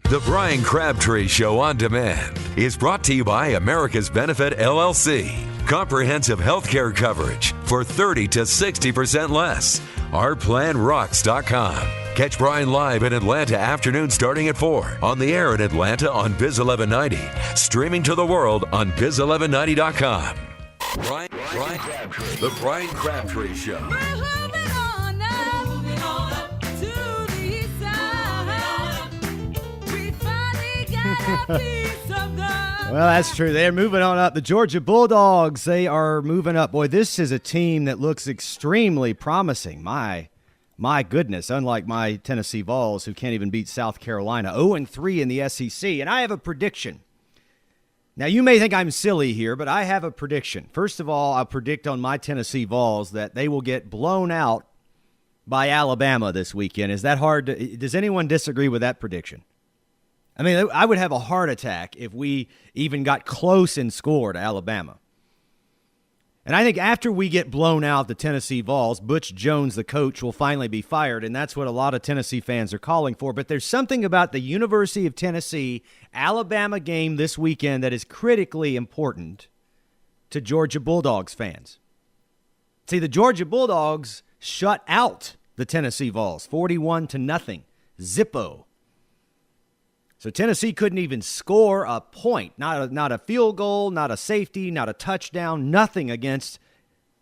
The Brian Crabtree Show on Demand is brought to you by America's Benefit LLC. Comprehensive healthcare coverage for 30 to 60% less. OurPlanRocks.com. Catch Brian live in Atlanta afternoon starting at 4. On the air in Atlanta on Biz 1190. Streaming to the world on Biz1190.com. Brian Crabtree. The Brian Crabtree Show. Well, that's true. They're moving on up. The Georgia Bulldogs, they are moving up. Boy, this is a team that looks extremely promising. My goodness, unlike my Tennessee Vols, who can't even beat South Carolina. 0-3 in the SEC. And I have a prediction. Now, you may think I'm silly here, but I have a prediction. First of all, I'll predict on my Tennessee Vols that they will get blown out by Alabama this weekend. Is that hard? Does anyone disagree with that prediction? I mean, I would have a heart attack if we even got close in score to Alabama. And I think after we get blown out, the Tennessee Vols, Butch Jones, the coach, will finally be fired, and that's what a lot of Tennessee fans are calling for. But there's something about the University of Tennessee-Alabama game this weekend that is critically important to Georgia Bulldogs fans. See, the Georgia Bulldogs shut out the Tennessee Vols, 41-0, Zippo. So Tennessee couldn't even score a point, not a field goal, not a safety, not a touchdown, nothing against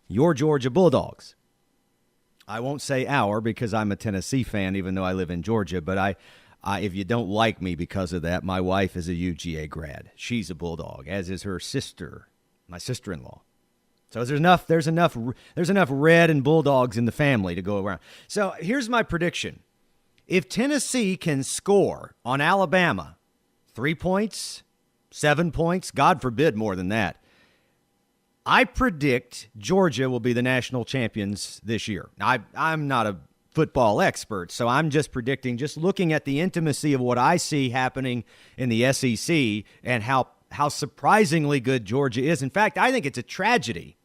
your Georgia Bulldogs. I won't say our because I'm a Tennessee fan, even though I live in Georgia. But I if you don't like me because of that, my wife is a UGA grad. She's a Bulldog, as is her sister, my sister-in-law. So there's enough red and Bulldogs in the family to go around. So here's my prediction. If Tennessee can score on Alabama 3 points, 7 points, God forbid more than that, I predict Georgia will be the national champions this year. Now, I'm not a football expert, so I'm just predicting, just looking at the intimacy of what I see happening in the SEC and how surprisingly good Georgia is. In fact, I think it's a tragedy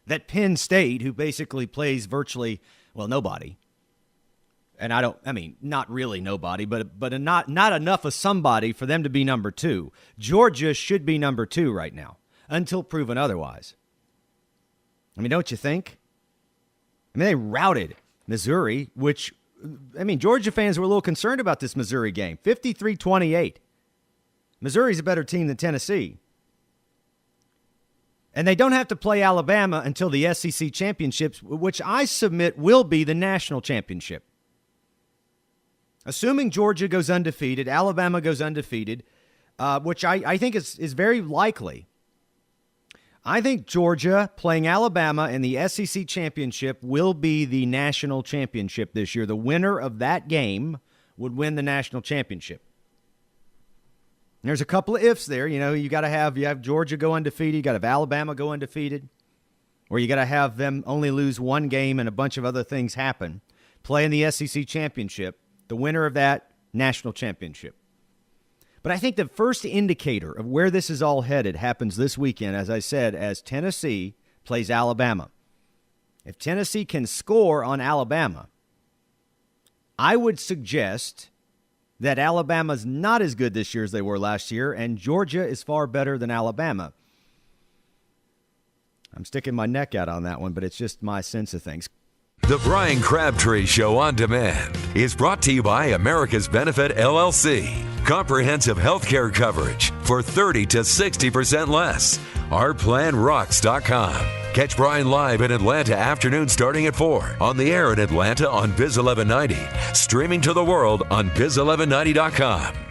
that Penn State, who basically plays virtually, nobody, and not really nobody, but not enough of somebody for them to be number 2. Georgia should be number 2 right now, until proven otherwise. I mean, don't you think? I mean, they routed Missouri, which, Georgia fans were a little concerned about this Missouri game. 53-28. Missouri's a better team than Tennessee. And they don't have to play Alabama until the SEC championships, which I submit will be the national championship. Assuming Georgia goes undefeated, Alabama goes undefeated, which I think is very likely. I think Georgia playing Alabama in the SEC championship will be the national championship this year. The winner of that game would win the national championship. And there's a couple of ifs there. You have Georgia go undefeated, you got to have Alabama go undefeated, or you got to have them only lose one game and a bunch of other things happen. Play in the SEC championship. The winner of that, national championship. But I think the first indicator of where this is all headed happens this weekend, as I said, as Tennessee plays Alabama. If Tennessee can score on Alabama, I would suggest that Alabama's not as good this year as they were last year, and Georgia is far better than Alabama. I'm sticking my neck out on that one, but it's just my sense of things. The Brian Crabtree Show on Demand is brought to you by America's Benefit LLC. Comprehensive healthcare coverage for 30 to 60% less. OurPlanRocks.com. Catch Brian live in Atlanta afternoon starting at 4. On the air in Atlanta on Biz 1190. Streaming to the world on Biz1190.com.